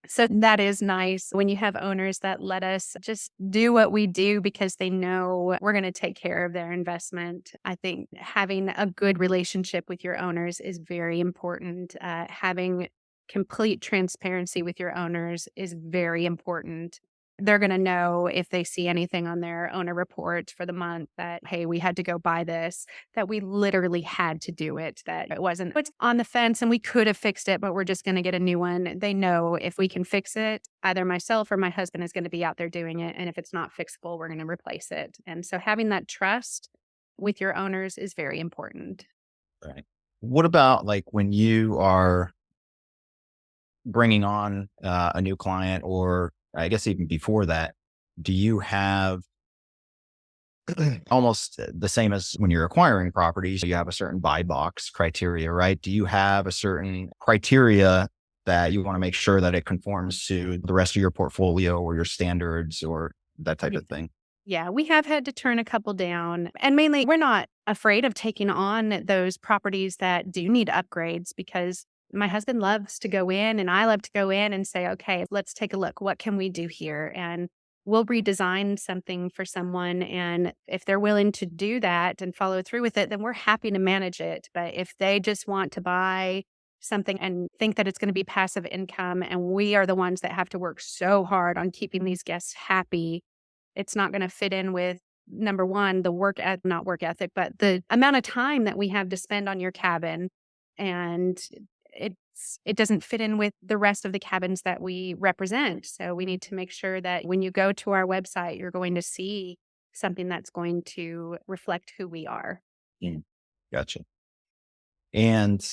So that is nice when you have owners that let us just do what we do because they know we're going to take care of their investment. I think having a good relationship with your owners is very important. Having complete transparency with your owners is very important. They're going to know if they see anything on their owner report for the month that, hey, we had to go buy this, that we literally had to do it, that it wasn't it's on the fence and we could have fixed it, but we're just going to get a new one. They know if we can fix it, either myself or my husband is going to be out there doing it. And if it's not fixable, we're going to replace it. And so having that trust with your owners is very important. Right. What about like when you are bringing on a new client, or I guess even before that, do you have almost the same as when you're acquiring properties, you have a certain buy box criteria, right? Do you have a certain criteria that you want to make sure that it conforms to the rest of your portfolio or your standards or that type Yeah. of thing? Yeah, we have had to turn a couple down. And mainly, we're not afraid of taking on those properties that do need upgrades because my husband loves to go in and I love to go in and say, okay, let's take a look. What can we do here? And we'll redesign something for someone. And if they're willing to do that and follow through with it, then we're happy to manage it. But if they just want to buy something and think that it's going to be passive income, and we are the ones that have to work so hard on keeping these guests happy, it's not gonna fit in with, number 1, the not work ethic, but the amount of time that we have to spend on your cabin, and it doesn't fit in with the rest of the cabins that we represent. So we need to make sure that when you go to our website, you're going to see something that's going to reflect who we are. Mm, Gotcha. And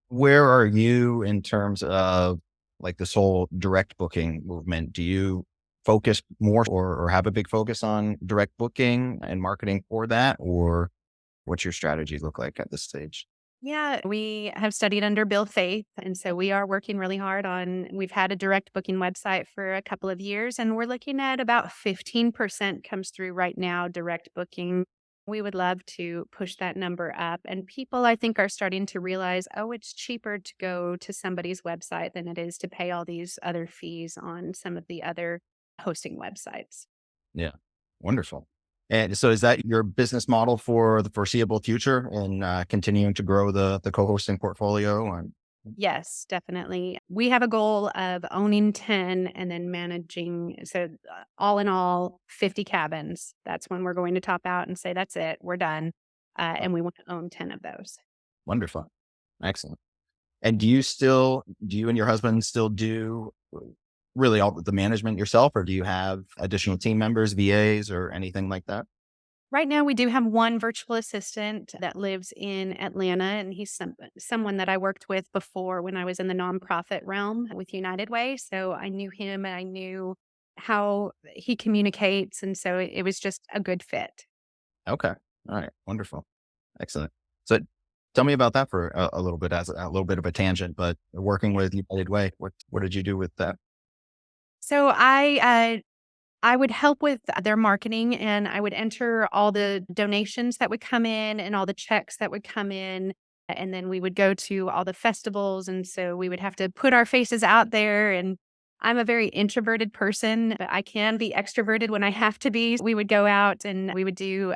where are you in terms of like this whole direct booking movement? Do you focus more or have a big focus on direct booking and marketing for that? Or what's your strategy look like at this stage? Yeah, we have studied under Bill Faith. And so we are working really hard we've had a direct booking website for a couple of years, and we're looking at about 15% comes through right now, direct booking. We would love to push that number up. And people, I think, are starting to realize, oh, it's cheaper to go to somebody's website than it is to pay all these other fees on some of the other hosting websites. Yeah. Wonderful. And so is that your business model for the foreseeable future and continuing to grow the co-hosting portfolio? And Yes, definitely. We have a goal of owning 10 and then managing. So, all in all, 50 cabins. That's when we're going to top out and say, that's it, we're done. And we want to own 10 of those. wonderful. Excellent. And do you and your husband still do really all the management yourself, or do you have additional team members, VAs, or anything like that? Right now, we do have one virtual assistant that lives in Atlanta, and he's someone that I worked with before when I was in the nonprofit realm with United Way. So I knew him and I knew how he communicates. And so it was just a good fit. Okay. All right. Wonderful. Excellent. So tell me about that for a little bit as a little bit of a tangent, but working with United Way, what did you do with that? So I would help with their marketing, and I would enter all the donations that would come in and all the checks that would come in. And then we would go to all the festivals. And so we would have to put our faces out there. And I'm a very introverted person, but I can be extroverted when I have to be. We would go out and we would do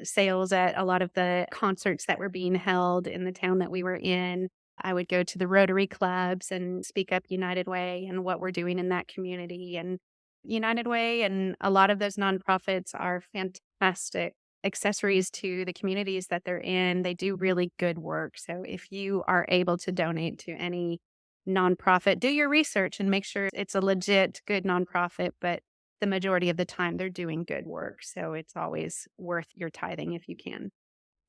sales at a lot of the concerts that were being held in the town that we were in. I would go to the Rotary clubs and speak up United Way and what we're doing in that community. And United Way and a lot of those nonprofits are fantastic accessories to the communities that they're in. They do really good work. So if you are able to donate to any nonprofit, do your research and make sure it's a legit good nonprofit, but the majority of the time they're doing good work. So it's always worth your tithing if you can.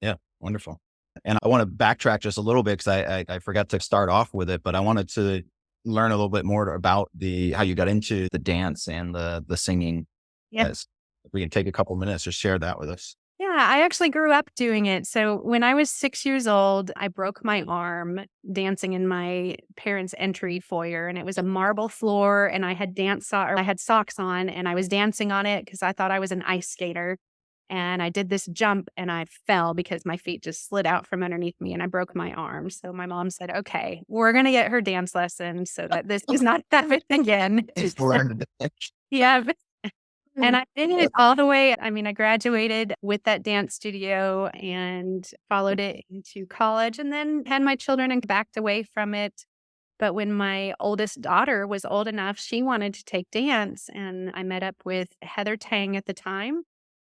Yeah. Wonderful. And I want to backtrack just a little bit because I forgot to start off with it, but I wanted to learn a little bit more about how you got into the dance and the singing. Yeah. As if we can take a couple minutes to share that with us. Yeah, I actually grew up doing it. So when I was 6 years old, I broke my arm dancing in my parents' entry foyer, and it was a marble floor, and I had socks on, and I was dancing on it because I thought I was an ice skater. And I did this jump and I fell because my feet just slid out from underneath me and I broke my arm. So my mom said, okay, we're going to get her dance lessons so that this does not happen again. Just learned it. Yeah. And I did it all the way. I mean, I graduated with that dance studio and followed it into college and then had my children and backed away from it. But when my oldest daughter was old enough, she wanted to take dance. And I met up with Heather Tang at the time.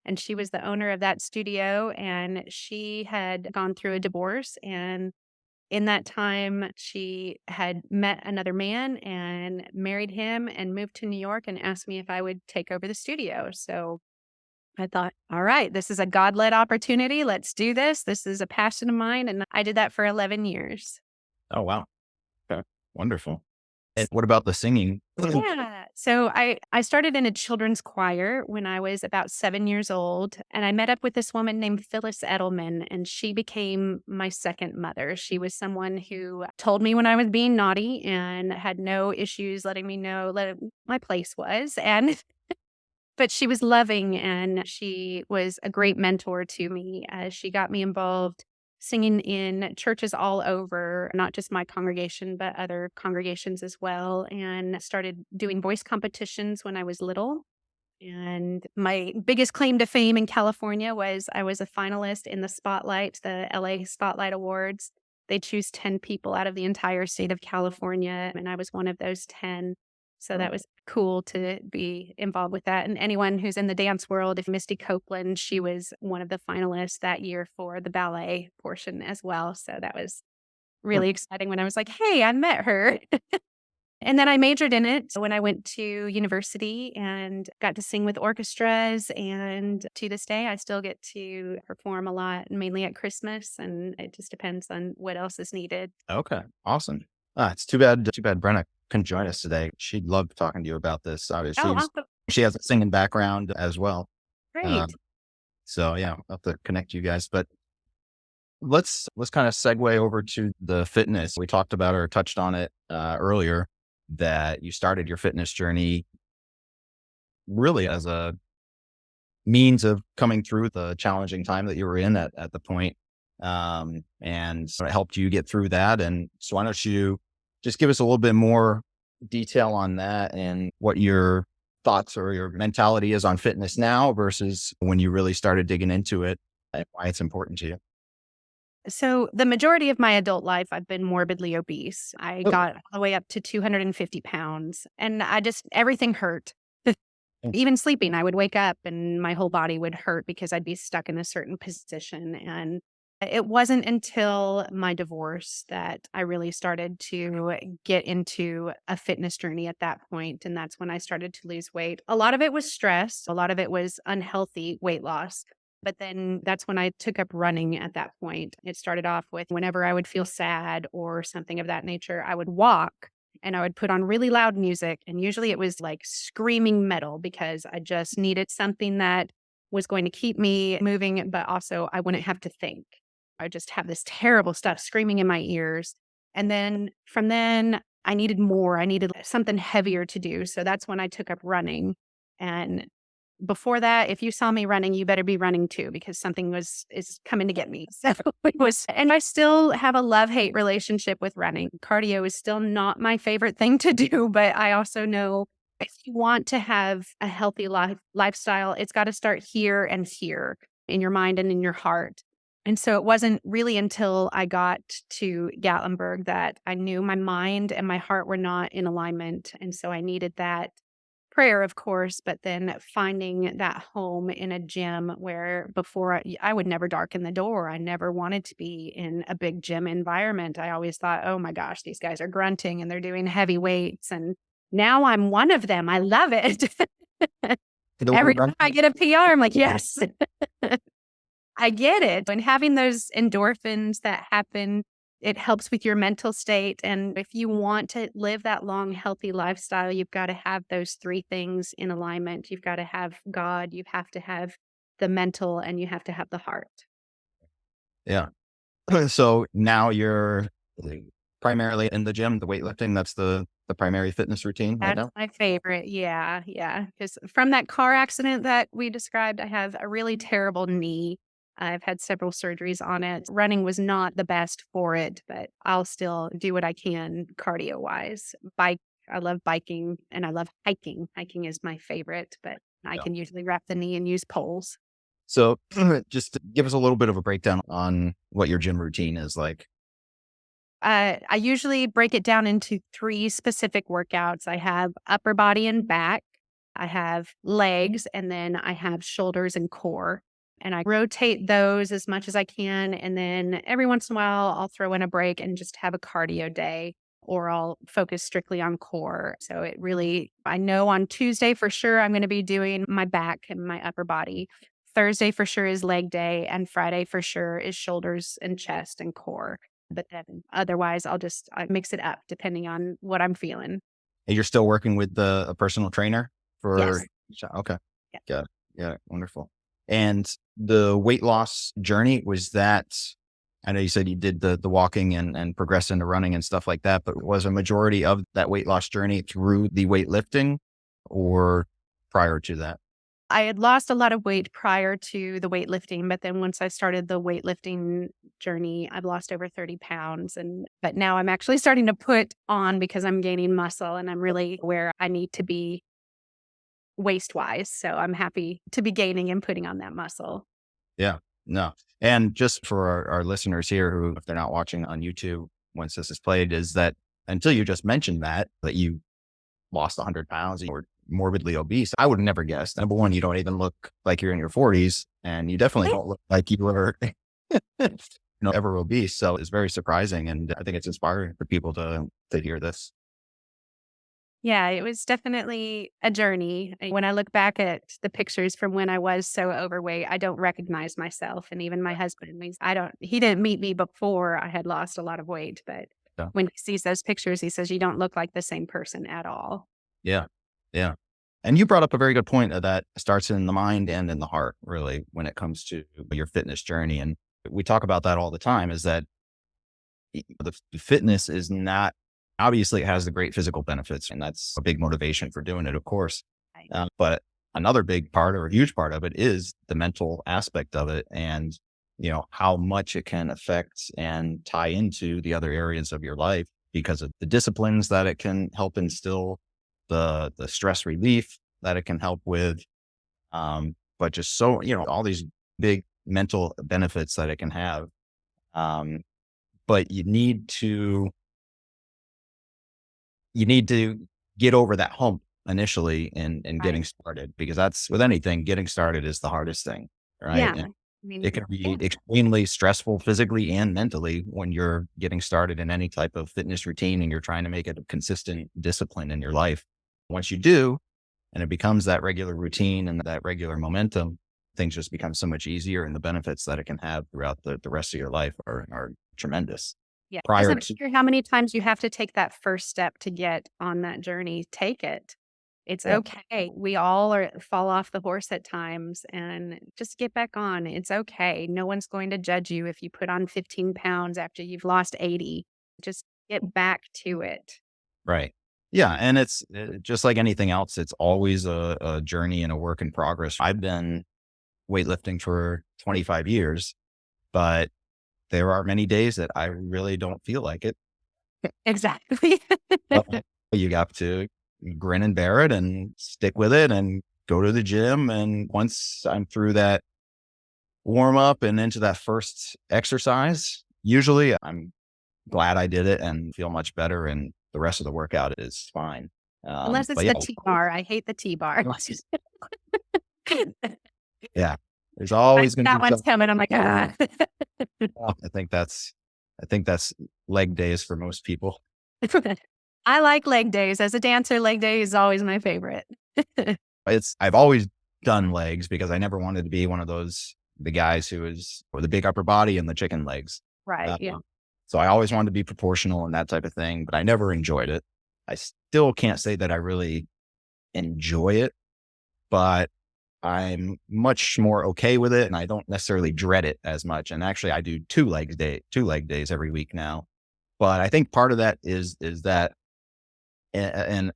And she was the owner of that studio. And she had gone through a divorce. And in that time, she had met another man and married him and moved to New York and asked me if I would take over the studio. So I thought, all right, this is a God led opportunity. Let's do this. This is a passion of mine. And I did that for 11 years. Oh, wow. Okay. Wonderful. And what about the singing? Yeah. So I started in a children's choir when I was about 7 years old, and I met up with this woman named Phyllis Edelman, and she became my second mother. She was someone who told me when I was being naughty and had no issues letting me know my place was. And but she was loving and she was a great mentor to me as she got me involved singing in churches all over, not just my congregation, but other congregations as well, and started doing voice competitions when I was little. And my biggest claim to fame in California was I was a finalist in the LA Spotlight Awards. They choose 10 people out of the entire state of California, and I was one of those 10. So that was cool to be involved with that. And anyone who's in the dance world, if Misty Copeland, she was one of the finalists that year for the ballet portion as well. So that was Hmm. really exciting when I was like, hey, I met her. And then I majored in it when I went to university and got to sing with orchestras. And to this day, I still get to perform a lot, mainly at Christmas. And it just depends on what else is needed. Okay. Awesome. It's too bad Brenna couldn't join us today. She'd love talking to you about this. Oh, Obviously, awesome. she has a singing background as well. Great. Um, so yeah, I'll have to connect you guys. But let's kind of segue over to the fitness. We talked about or touched on it earlier that you started your fitness journey really as a means of coming through the challenging time that you were in at the point. And so it helped you get through that. And so why don't you just give us a little bit more detail on that and what your thoughts or your mentality is on fitness now versus when you really started digging into it and why it's important to you. So, the majority of my adult life, I've been morbidly obese. I Oh, got all the way up to 250 pounds, and everything hurt. mm, Even sleeping, I would wake up and my whole body would hurt because I'd be stuck in a certain position. And it wasn't until my divorce that I really started to get into a fitness journey at that point. And that's when I started to lose weight. A lot of it was stress, a lot of it was unhealthy weight loss. But then that's when I took up running at that point. It started off with whenever I would feel sad or something of that nature, I would walk and I would put on really loud music. And usually it was like screaming metal because I just needed something that was going to keep me moving, but also I wouldn't have to think. I just have this terrible stuff screaming in my ears. And then from then, I needed more. I needed something heavier to do. So that's when I took up running. And before that, if you saw me running, you better be running too, because something is coming to get me. So it was, and I still have a love-hate relationship with running. Cardio is still not my favorite thing to do, but I also know if you want to have a healthy lifestyle, it's got to start here and here in your mind and in your heart. And so it wasn't really until I got to Gatlinburg that I knew my mind and my heart were not in alignment. And so I needed that prayer, of course, but then finding that home in a gym where before I would never darken the door. I never wanted to be in a big gym environment. I always thought, oh my gosh, these guys are grunting and they're doing heavy weights. And now I'm one of them. I love it. the way Every you time run- I get a PR, I'm like, yes. I get it. And having those endorphins that happen, it helps with your mental state. And if you want to live that long, healthy lifestyle, you've got to have those three things in alignment. You've got to have God, you have to have the mental, and you have to have the heart. Yeah. So now you're primarily in the gym, the weightlifting. That's the primary fitness routine right That's now. my favorite. Yeah. Yeah. Because from that car accident that we described, I have a really terrible knee. I've had several surgeries on it. Running was not the best for it, but I'll still do what I can cardio wise. I love biking and I love hiking. Hiking is my favorite, but I Yeah. can usually wrap the knee and use poles. So just give us a little bit of a breakdown on what your gym routine is like. I usually break it down into three specific workouts. I have upper body and back, I have legs, and then I have shoulders and core. And I rotate those as much as I can. And then every once in a while, I'll throw in a break and just have a cardio day, or I'll focus strictly on core. So it really, I know on Tuesday for sure, I'm going to be doing my back and my upper body. Thursday for sure is leg day, and Friday for sure is shoulders and chest and core. But then otherwise, I mix it up depending on what I'm feeling. And you're still working with a personal trainer Yes. for, okay. Yeah. Yeah. Yeah. Wonderful. And the weight loss journey, was that, I know you said you did the walking and progress into running and stuff like that, but was a majority of that weight loss journey through the weightlifting or prior to that? I had lost a lot of weight prior to the weightlifting, but then once I started the weightlifting journey, I've lost over 30 pounds. But now I'm actually starting to put on because I'm gaining muscle and I'm really where I need to be waist wise. So I'm happy to be gaining and putting on that muscle. Yeah. No. And just for our listeners here who, if they're not watching on YouTube, once this is played, is that until you just mentioned that you lost 100 pounds and you were morbidly obese, I would have never guessed. Number one, you don't even look like you're in your 40s, and you definitely don't look like you were ever obese. So it's very surprising. And I think it's inspiring for people to hear this. Yeah, it was definitely a journey. When I look back at the pictures from when I was so overweight, I don't recognize myself. And even my husband, he didn't meet me before I had lost a lot of weight. But Yeah. when he sees those pictures, he says, you don't look like the same person at all. Yeah. Yeah. And you brought up a very good point of that starts in the mind and in the heart, really, when it comes to your fitness journey. And we talk about that all the time, is that the fitness is not, obviously it has the great physical benefits, and that's a big motivation for doing it, of course. Right. But another big part or a huge part of it is the mental aspect of it, and how much it can affect and tie into the other areas of your life because of the disciplines that it can help instill, the stress relief that it can help with, but just so all these big mental benefits that it can have. um, but you need to get over that hump initially in getting Right. started, because that's with anything, getting started is the hardest thing, right? Yeah. And I it mean, can yeah. be extremely stressful physically and mentally when you're getting started in any type of fitness routine and you're trying to make it a consistent discipline in your life. Once you do, and it becomes that regular routine and that regular momentum, things just become so much easier, and the benefits that it can have throughout the rest of your life are tremendous. Yeah. It Prior doesn't to, matter how many times you have to take that first step to get on that journey, take it. It's yeah, okay. We all fall off the horse at times and just get back on. It's okay. No one's going to judge you if you put on 15 pounds after you've lost 80. Just get back to it. right. Yeah. And it's just like anything else, it's always a journey and a work in progress. I've been weightlifting for 25 years, but there are many days that I really don't feel like it. Exactly. But you got to grin and bear it and stick with it and go to the gym. And once I'm through that warm up and into that first exercise, usually I'm glad I did it and feel much better. And the rest of the workout is fine. Unless it's But yeah, the T-bar. I hate the T-bar. yeah, there's I always see going to that be one's some. coming. I'm like, ah. I think that's leg days for most people. I like leg days. As a dancer, leg day is always my favorite. I've always done legs because I never wanted to be one of the guys who is with the big upper body and the chicken legs. Right. Uh, Yeah. so I always wanted to be proportional and that type of thing, but I never enjoyed it. I still can't say that I really enjoy it, but I'm much more okay with it, and I don't necessarily dread it as much. And actually, I do two leg days every week now. But I think part of that is that, and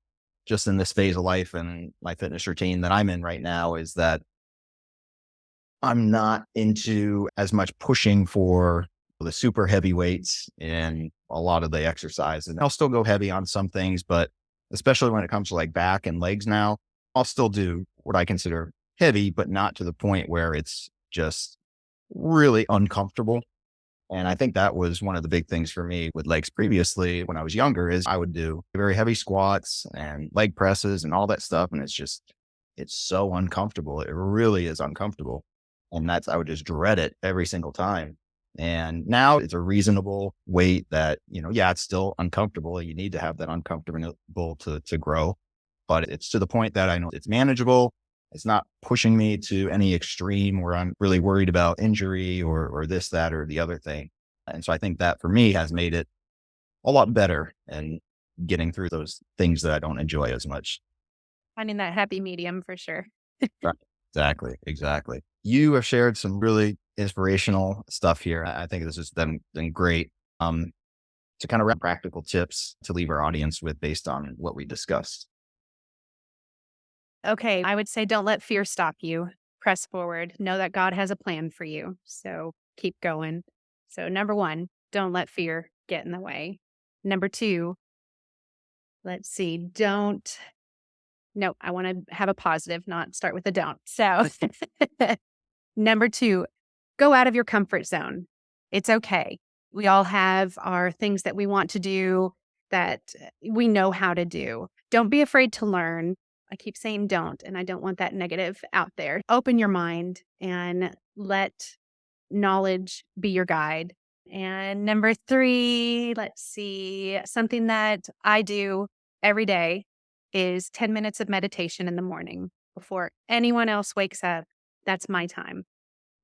just in this phase of life and my fitness routine that I'm in right now, is that I'm not into as much pushing for the super heavy weights in a lot of the exercise. And I'll still go heavy on some things, but especially when it comes to like back and legs now, I'll still do what I consider heavy, but not to the point where it's just really uncomfortable. And I think that was one of the big things for me with legs previously when I was younger, is I would do very heavy squats and leg presses and all that stuff. And it's so uncomfortable. It really is uncomfortable. And I would just dread it every single time. And now it's a reasonable weight that, yeah, it's still uncomfortable. You need to have that uncomfortable to grow, but it's to the point that I know it's manageable. It's not pushing me to any extreme where I'm really worried about injury or this, that, or the other thing. And so I think that for me has made it a lot better. And getting through those things that I don't enjoy as much. Finding that happy medium for sure. Right. Exactly. Exactly. You have shared some really inspirational stuff here. I think this has been great. To kind of wrap practical tips to leave our audience with based on what we discussed. Okay, I would say don't let fear stop you. Press forward. Know that God has a plan for you. So keep going. So, number one, don't let fear get in the way. Number two, let's see, don't, no, I want to have a positive, not start with a don't. So, number two, go out of your comfort zone. It's okay. We all have our things that we want to do that we know how to do. Don't be afraid to learn. I keep saying don't, and I don't want that negative out there. Open your mind and let knowledge be your guide. And number three, let's see, something that I do every day is 10 minutes of meditation in the morning before anyone else wakes up. That's my time,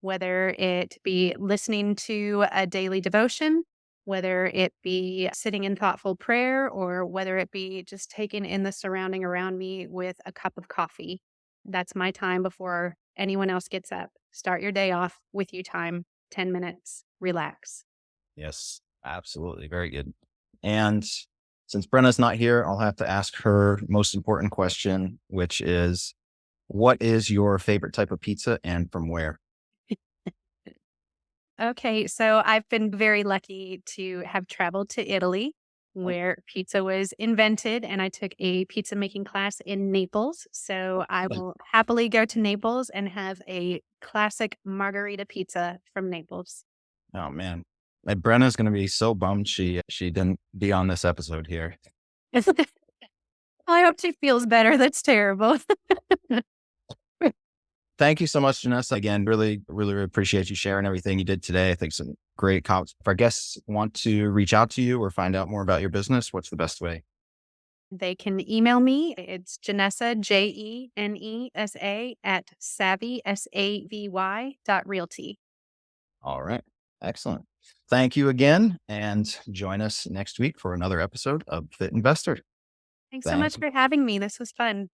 whether it be listening to a daily devotion, whether it be sitting in thoughtful prayer, or whether it be just taking in the surrounding around me with a cup of coffee. That's my time before anyone else gets up. Start your day off with you time, 10 minutes, relax. Yes, absolutely. Very good. And since Brenna's not here, I'll have to ask her most important question, which is what is your favorite type of pizza and from where? Okay, so I've been very lucky to have traveled to Italy, Oh, where pizza was invented, and I took a pizza making class in Naples. So I will happily go to Naples and have a classic margarita pizza from Naples. oh man. Brenna's going to be so bummed she didn't be on this episode here. I hope she feels better. That's terrible. Thank you so much, Janessa. Again, really appreciate you sharing everything you did today. I think some great comments. If our guests want to reach out to you or find out more about your business, what's the best way? They can email me. It's Jenessa, Jenesa, at savvy, savvy.realty. All right. Excellent. Thank you again and join us next week for another episode of Fit Investor. Thanks so Thank much you. for having me. This was fun.